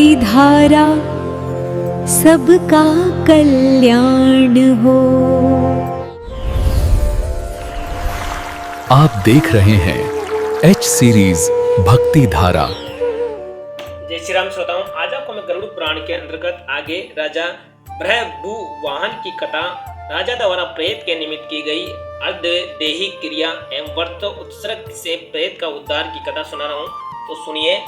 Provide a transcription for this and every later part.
भक्ति धारा सबका कल्याण हो। आप देख रहे हैं एच सीरीज भक्ति धारा। जय श्री राम श्रोताओं, आज आपको मैं गरुड़ पुराण के अंतर्गत आगे राजा बृहभुवाहन की कथा, राजा द्वारा प्रेत के निमित्त की गई अर्धदेही क्रिया एवं व्रत उत्सर्ग से प्रेत का उद्धार की कथा सुना रहा हूँ। तो सुनिए।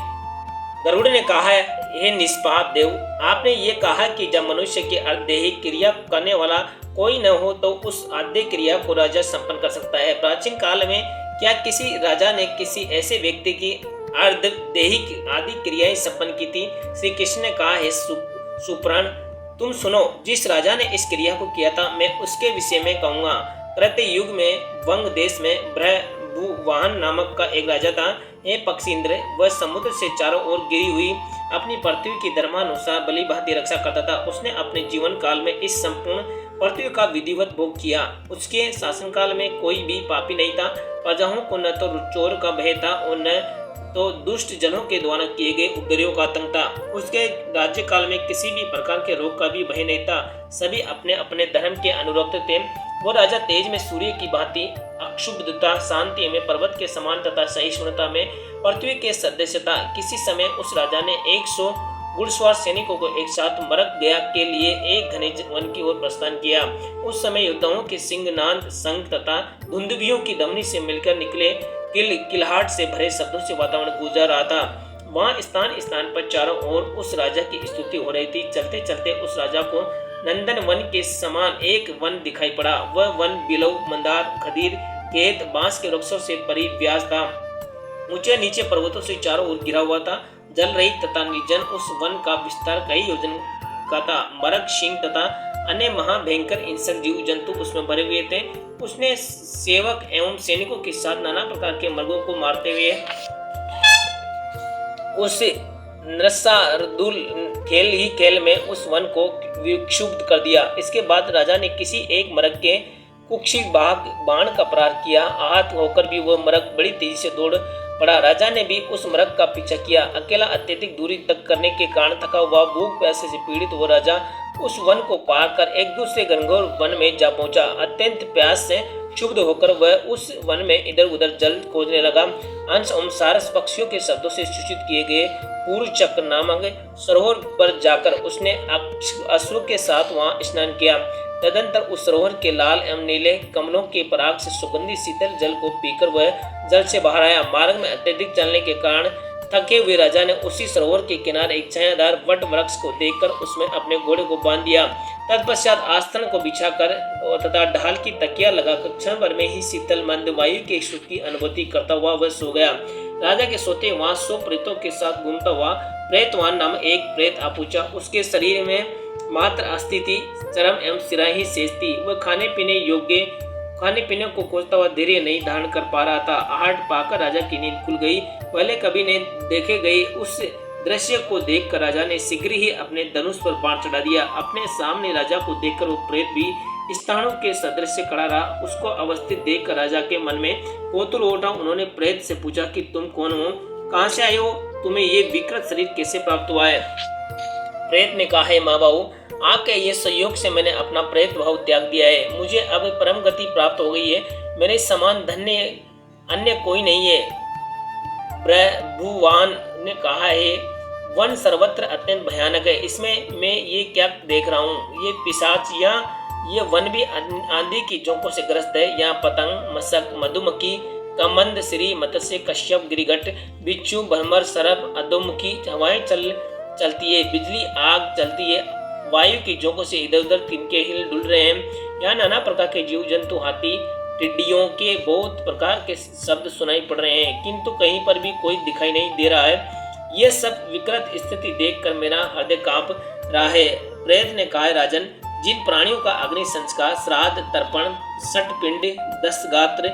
गरुड़ ने कहा, हे निष्पाप देव, आपने ये कहा कि जब मनुष्य की अर्धदेही क्रिया करने वाला कोई न हो तो उस आद्य क्रिया को राजा संपन्न कर सकता है। प्राचीन काल में क्या किसी राजा ने किसी ऐसे व्यक्ति की अर्धदेही आदि क्रियाएं संपन्न की थी? श्री कृष्ण ने कहा, हे सुप्राण, तुम सुनो। जिस राजा ने इस क्रिया को किया था मैं उसके विषय में कहूँगा। त्रेता युग में वंग देश में बृहभुवाहन नामक का एक राजा था। हे पक्षींद्र, वह समुद्र से चारों ओर गिरी हुई अपनी पृथ्वी की धर्मानुसार भली भांति रक्षा करता था। उसने अपने जीवन काल में इस संपूर्ण पृथ्वी का विधिवत भोग किया। उसके शासनकाल में कोई भी पापी नहीं था। प्रजाओं को न तो चोर का भय था और न तो दुष्ट जनों के द्वारा किए गए उपद्रवियों का आतंक था। उसके राज्य काल में किसी भी प्रकार के रोग का भी भय नहीं था। सभी अपने अपने धर्म के अनुरक्त थे। वो राजा तेज में सूर्य की भांति, अक्षुब्धता, शांति में पर्वत के समान तथा सहिष्णुता में पृथ्वी के सदस्य था। किसी समय उस राजा ने 100 घुड़सवार सैनिकों को एक साथ मरक गया के लिए एक घने वन की ओर प्रस्थान किया। उस समय योद्धाओं के सिंहनाद, शंख तथा धुंदुभियों की धमनी से मिलकर निकले किलहाट से भरे शब्दों से वातावरण गूंजा रहा था। वहाँ स्थान स्थान पर चारों ओर उस राजा की स्तुति हो रही थी। चलते चलते उस राजा को नंदन वन के समान एक वन दिखाई पड़ा। वह वन बिलव, मंदार, खदीर, केत, बांस के वृक्षों से परिव्यास था। ऊंचे नीचे पर्वतों से चारों ओर घिरा हुआ था। जल रहित तथा निर्जन उस वन का विस्तार कई योजन का था। मरक, सिंह तथा अन्य महाभयंकर हिंसक जीव जंतु उसमें भरे हुए थे। उसने सेवक एवं सैनिकों के साथ नाना प्रकार के मृगों को मारते हुए उस नृशार्दूल खेल में उस वन को विक्षुब्ध कर दिया। इसके बाद राजा ने किसी एक मृग के कुक्षी बाण का प्रहार किया। आहत होकर भी वह मृग बड़ी तेजी से दौड़ पड़ा। राजा ने भी उस मृग का पीछा किया। अकेला अत्यधिक दूरी तक करने के कारण थका हुआ, भूख प्यासे से पीड़ित वो राजा उस वन को पार कर एक दूसरे घनघोर वन में जा पहुंचा। अत्यंत प्यास से क्षुब्ध होकर वह उस वन में इधर उधर जल खोजने लगा। अंश एवं सारस पक्षियों के शब्दों से सूचित किए गए पूर्व चक्र नामक सरोवर पर जाकर उसने अश्रु के साथ वहां स्नान किया। तदंतर उस सरोवर के लाल एवं नीले कमलों के पराग से सुगंधित शीतल जल को पीकर वह जल से बाहर आया। मार्ग में अत्यधिक चलने के कारण थके हुए राजा ने उसी सरोवर के किनारे एक छायादार वट वृक्ष को देखकर उसमें अपने घोड़े को बांध दिया। तत्पश्चात आसन को बिछाकर तथा ढाल की तकिया लगाकर क्षण भर में ही शीतल मंद वायु के सुख की अनुभूति करता हुआ वह सो गया। राजा के सोते वहां 100 प्रेतों के साथ घूमता हुआ प्रेतवान नाम एक प्रेत आ पहुंचा। उसके शरीर में मात्र अस्थि थी, चरम एवं सिरा ही शेष थी। वह खाने पीने को खोजता हुआ धैर्य नहीं धारण कर पा रहा था। आहट पाकर राजा की नींद खुल गई। पहले कभी नहीं देखे गई उस दृश्य को देखकर राजा ने शीघ्र ही अपने धनुष पर बाण चढ़ा दिया। अपने सामने राजा को देखकर वो प्रेत भी स्थानों के सदृश खड़ा रहा। उसको अवस्थित देखकर राजा के मन में कौतूहल उठा। उन्होंने प्रेत से पूछा कि तुम कौन हो, कहाँ से आए हो, तुम्हें ये विकृत शरीर कैसे प्राप्त हुआ है? प्रेत ने कहा, है माँ बाबू, आपके ये सहयोग से मैंने अपना प्रेत भाव त्याग दिया है। मुझे अब परम गति प्राप्त हो गई है। मेरे समान धन्य अन्य कोई नहीं है। बृहभुवाहन ने कहा, है वन सर्वत्र अत्यंत भयानक है। इसमें मैं ये क्या देख रहा हूँ? ये पिशाच या ये वन भी आंधी की झोंकों से ग्रस्त है। यहाँ पतंग, मशक, मधुमक्खी, कमंद, श्री, मत्स्य, कश्यप, गिरिगट, बिच्छू, भ्रमर, सर्प, अधोमुखी हवाएं चलती है, बिजली, आग चलती है, वायु की झोंकों से इधर उधर तिनके हिल डुल रहे हैं। यहाँ नाना प्रकार के जीव जंतु, हाथी, टिड्डियों के बहुत प्रकार के शब्द सुनाई पड़ रहे हैं, किंतु कहीं पर भी कोई दिखाई नहीं दे रहा है। यह सब विकृत स्थिति देखकर मेरा हृदय कांप रहा है। प्रेत ने कहा, राजन, जिन प्राणियों का अग्नि संस्कार, श्राद्ध, तर्पण, सटपिंड, दशगात्र,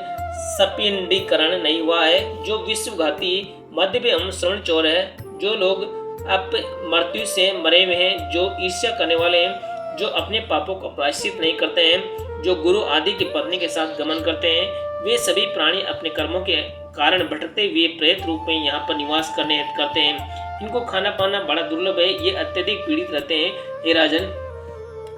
सपिंडीकरण नहीं हुआ है, जो विश्वघाती, मध्य एवं श्रवण चोर है, जो लोग अब मृत्यु से मरे हुए हैं, जो ईर्ष्या करने वाले हैं, जो अपने पापों को प्रायश्चित नहीं करते हैं, जो गुरु आदि की पत्नी के साथ गमन करते हैं, वे सभी प्राणी अपने कर्मों के कारण भटकते हुए प्रेत रूप में यहाँ पर निवास करते हैं। इनको खाना पाना बड़ा दुर्लभ है, ये अत्यधिक पीड़ित रहते हैं। हे राजन,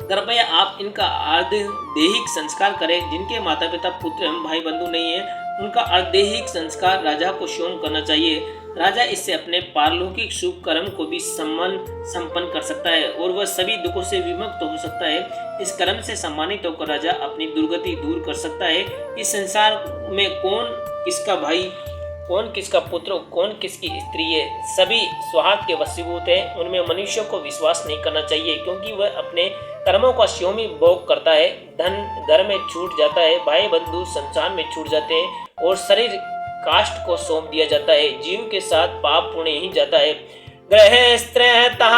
कृपया आप इनका अर्धदेहिक संस्कार करें। जिनके माता पिता पुत्र एवं भाई बंधु नहीं है, उनका अर्धदेहिक संस्कार राजा को स्वयं करना चाहिए। राजा इससे अपने पारलौकिक शुभ कर्म को भी संपन्न कर सकता है और वह सभी दुखों से विमुक्त हो सकता है। इस कर्म से सम्मानित होकर राजा अपनी दुर्गति दूर कर सकता है। इस संसार में कौन किसका भाई, कौन किसका पुत्र, कौन किसकी स्त्री है, सभी स्वार्थ के वशीभूत है। उनमें मनुष्य को विश्वास नहीं करना चाहिए, क्योंकि वह अपने कर्मों का स्वयं ही भोग करता है। धन घर में छूट जाता है, भाई बंधु संसार में छूट जाते हैं और शरीर काष्ठ को सौंप दिया जाता है। जीव के साथ पाप पुण्य ही जाता है। गृहस्त्रता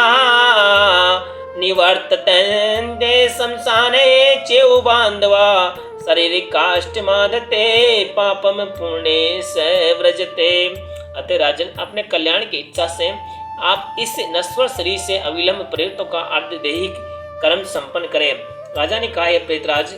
निवर्तते शमशाने चेउ बांधवा शरीर काष्ठ मादते पापम पुण्य से व्रजते। अतः राजन, अपने कल्याण की इच्छा से आप इस नश्वर शरीर से अविलंब प्रेतों का अर्धदेहिक कर्म संपन्न करें। राजा ने कहा, प्रेतराज,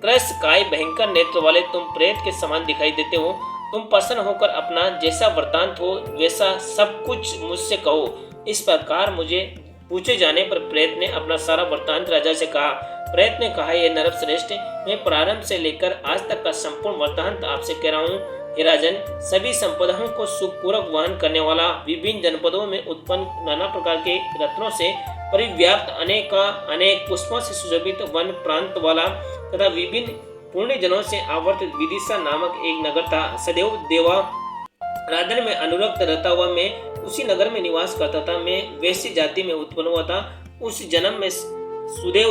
क्रस काय भयंकर नेत्र वाले तुम प्रेत के समान दिखाई देते हो। तुम प्रसन्न होकर अपना जैसा वृतांत हो वैसा सब कुछ मुझसे कहो। इस प्रकार मुझे पूछे जाने पर प्रेत ने अपना सारा वृतांत राजा से कहा। प्रेत ने कहा, ये नरक श्रेष्ठ, मैं प्रारंभ से लेकर आज तक का संपूर्ण वृतांत आपसे कह रहा हूँ। हे राजन, सभी संपदाओं को सुखपूर्वक वहन करने वाला, विभिन्न जनपदों में उत्पन्न नाना प्रकार के रत्नों से परिव्याप्त, अनेक पुष्पों से सुशोभित वन प्रांत वाला तथा विभिन्न पुण्य जनों से आवर्तित विदिशा नामक एक नगर था। सदैव देवा राधन में अनुरक्त रहता हुआ मैं उसी नगर में निवास करता था। मैं वैसी जाति में उत्पन्न हुआ था। उस जन्म में सुदेव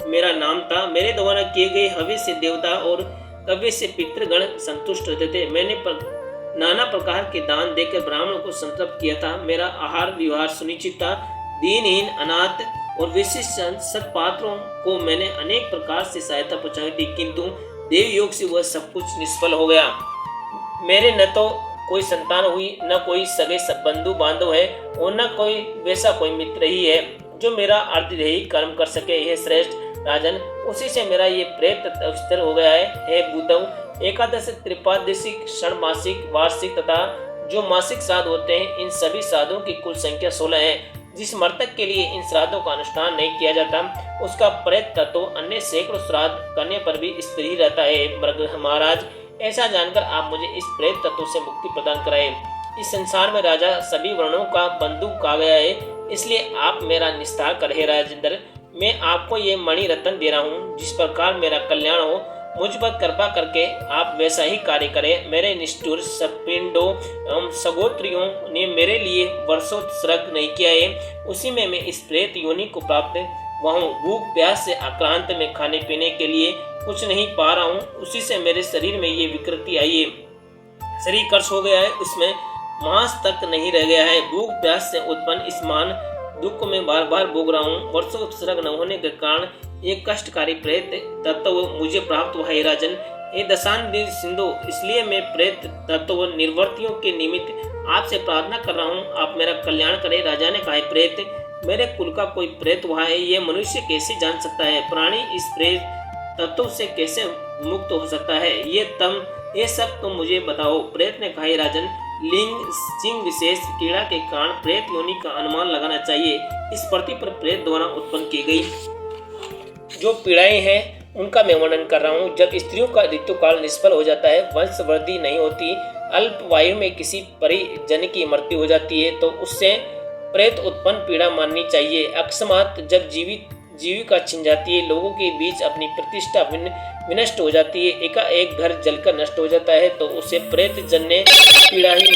मेरा नाम था। मेरे द्वारा किए गए हव्य से देवता और कव्य से पितृगण संतुष्ट रहते थे। मैंने नाना प्रकार के दान देकर ब्राह्मणों को संतृप्त किया था। मेरा आहार व्यवहार सुनिश्चित था। दीनहीन, अनाथ और विशिष्ट सत्पात्रों को मैंने अनेक प्रकार से सहायता पहुंचाई थी, किंतु देव योग से वह सब कुछ निष्फल हो गया। मेरे न तो कोई संतान हुई, न कोई सगे बंधु बांधव है और न कोई वैसा कोई मित्र ही है जो मेरा अर्धदेहिक कर्म कर सके। हे श्रेष्ठ राजन, उसी से मेरा ये प्रेत स्थिर हो गया है। हे बुद्धव, एकादश, त्रिपादशिक, षण्मासिक, वार्षिक तथा जो मासिक श्राद्ध होते हैं, इन सभी श्राद्धों की कुल संख्या 16 है। जिस मृतक के लिए इन श्राद्धों का अनुष्ठान नहीं किया जाता, उसका प्रेत तत्व अन्य सैकड़ों श्राद्ध करने पर भी स्थिर ही रहता है। मृग महाराज, ऐसा जानकर आप मुझे इस प्रेत तत्व से मुक्ति प्रदान कराए। इस संसार में राजा सभी वर्णों का बंधु कहा गया है, इसलिए आप मेरा निस्तार करें। राजेंद्र, मैं आपको ये मणि रत्न दे रहा हूँ। जिस प्रकार मेरा कल्याण हो, मुझ पर कृपा करके आप वैसा ही कार्य करें। मेरे निष्ठुर सपिंडों एवं सगोत्रियों ने मेरे लिए वर्षोत्सर्ग नहीं किया है, उसी में मैं इस प्रेत योनि को प्राप्त हुआ हूँ। भूख प्यास से आक्रांत में खाने पीने के लिए कुछ नहीं पा रहा हूँ, उसी से मेरे शरीर में ये विकृति आई है। शरीर कर्ष हो गया है, उसमें मांस तक नहीं रह गया है। भूख प्यास से उत्पन्न इस मान दुख को मैं बार बार भोग रहा हूँ। वर्षोत्सर्ग न होने के कारण एक कष्टकारी प्रेत तत्व मुझे प्राप्त हुआ है। राजन, ये दशांति सिंधु, इसलिए मैं प्रेत तत्व निर्वर्तियों के निमित्त आपसे प्रार्थना कर रहा हूँ, आप मेरा कल्याण करें। राजा ने कहा, प्रेत, मेरे कुल का कोई प्रेत हुआ है, ये मनुष्य कैसे जान सकता है? प्राणी इस प्रेत तत्व से कैसे मुक्त हो सकता है? ये सब तुम मुझे बताओ। प्रेत ने कहा, राजन, लिंग सिंह विशेष कीड़ा के कारण प्रेत योनि का अनुमान लगाना चाहिए। इस पृथ्वी पर प्रेत द्वारा उत्पन्न की गई जो पीड़ाएं हैं उनका मैं वर्णन कर रहा हूँ। जब स्त्रियों का ऋतुकाल निष्फल हो जाता है, वंश वृद्धि नहीं होती, अल्पवायु में किसी परिजन की मृत्यु हो जाती है, तो उससे प्रेत उत्पन्न पीड़ा माननी चाहिए। अकस्मात जब जीविका छिन जाती है, लोगों के बीच अपनी प्रतिष्ठा विनष्ट हो जाती है, एकाएक घर जलकर नष्ट हो जाता है, तो उसे प्रेत जन्य पीड़ा ही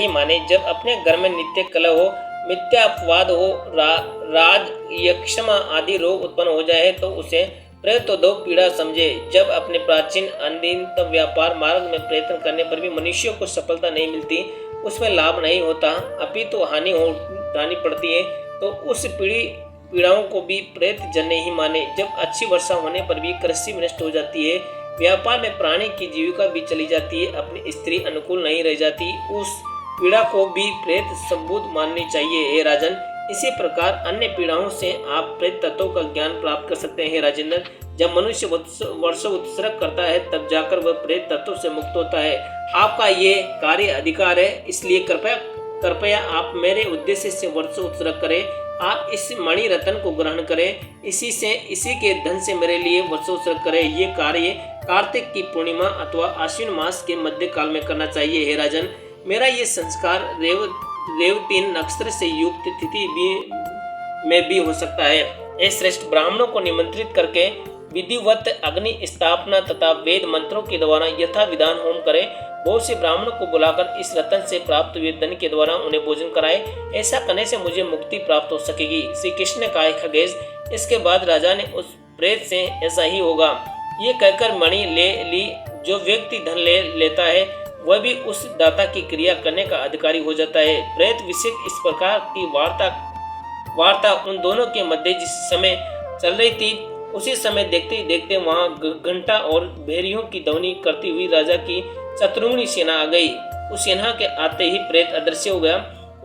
माने। जब अपने घर में नित्य कलह हो, मिथ्या अपवाद हो, राज यक्षमा आदि रोग उत्पन्न हो जाए, तो उसे प्रेतोदो पीड़ा समझे। जब अपने प्राचीन अनियंत्रित व्यापार मार्ग में प्रयत्न करने पर भी मनुष्यों को सफलता नहीं मिलती, उसमें लाभ नहीं होता, अपितु हानि पड़ती है, तो उस पीड़ाओं को भी प्रेत जन्य ही माने। जब अच्छी वर्षा होने पर भी कृषि नष्ट हो जाती है, व्यापार में प्राणी की जीविका भी चली जाती है, अपनी स्त्री अनुकूल नहीं रह जाती, उस पीड़ा को भी प्रेत संबुद्ध माननी चाहिए। हे राजन, इसी प्रकार अन्य पीड़ाओं से आप प्रेत तत्वों का ज्ञान प्राप्त कर सकते हैं। राजेंद्र, जब मनुष्य वर्षों उत्सर्ग करता है तब जाकर वह प्रेत तत्व से मुक्त होता है। आपका ये कार्य अधिकार है, इसलिए कृपया आप मेरे उद्देश्य से वर्षों उत्सर्ग करें। आप इस मणि रत्न को ग्रहण करें, इसी के धन से मेरे लिए वर्षों उत्सर्ग करें। ये कार्य कार्तिक की पूर्णिमा अथवा आश्विन मास के मध्य काल में करना चाहिए। हे राजन, मेरा ये संस्कार रेवती नक्षत्र से युक्त तिथि में भी हो सकता है। हे श्रेष्ठ, ब्राह्मणों को निमंत्रित करके विधिवत अग्नि स्थापना तथा वेद मंत्रों के द्वारा यथा विधान होम करें। बहुत से ब्राह्मणों को बुलाकर इस रत्न से प्राप्त हुए धन के द्वारा उन्हें भोजन कराए। ऐसा करने से मुझे मुक्ति प्राप्त हो सकेगी। श्री कृष्ण ने कहा, खगेश। इसके बाद राजा ने उस प्रेत से ऐसा ही होगा ये कहकर मणि ले ली। जो व्यक्ति धन ले लेता है वह भी उस दाता की क्रिया करने का अधिकारी हो जाता है। प्रेत विषय इस प्रकार की वार्ता उन दोनों के मध्य जिस समय चल रही थी, उसी समय देखते ही देखते वहां घंटा और भेरियों की ध्वनि करती हुई राजा की चतुर्मुखी सेना आ गई। उस सेना के आते ही प्रेत अदृश्य हो गया।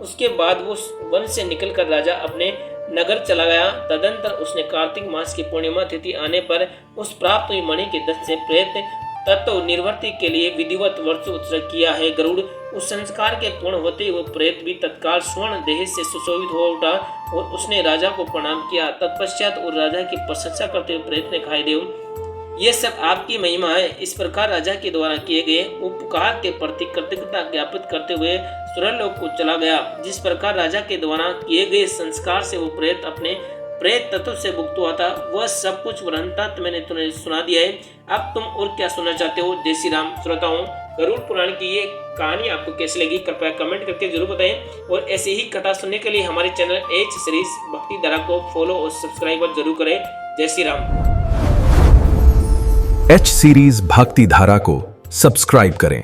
उसके बाद वो वन से निकलकर राजा अपने नगर चला गया। तदंतर उसने कार्तिक मास की पूर्णिमा तिथि आने पर उस प्राप्त हुई मणि के धन से प्रेत तत्व निवृत्ति के लिए विधिवत वर्ष उत्सर्ग किया है। गरुड़, उस संस्कार के पूर्ण होते हुए प्रेत भी तत्काल स्वर्ण देह से सुशोभित हो उठा और उसने राजा को प्रणाम किया। तत्पश्चात और राजा की प्रशंसा करते हुए प्रेत ने कहा, देव, ये सब आपकी महिमा है। इस प्रकार राजा के द्वारा किए गए उपकार के प्रति कृतज्ञता ज्ञापित करते हुए सुरलोक को चला गया। जिस प्रकार राजा के द्वारा किए गए संस्कार से वो प्रेत अपने प्रेत तत्व से मुक्त हुआ था, वह सब कुछ वृत्तांत मैंने तुम्हें सुना दिया है। अब तुम और क्या सुनना चाहते हो? जय श्री राम। श्रोताओं, गरुड़ पुराण की ये कहानी आपको कैसी लगी कृपया कमेंट करके जरूर बताएं और ऐसी ही कथा सुनने के लिए हमारे चैनल एच सीरीज भक्ति धारा को फॉलो और सब्सक्राइब जरूर करें। जय श्री राम। एच सीरीज भक्ति धारा को सब्सक्राइब करें।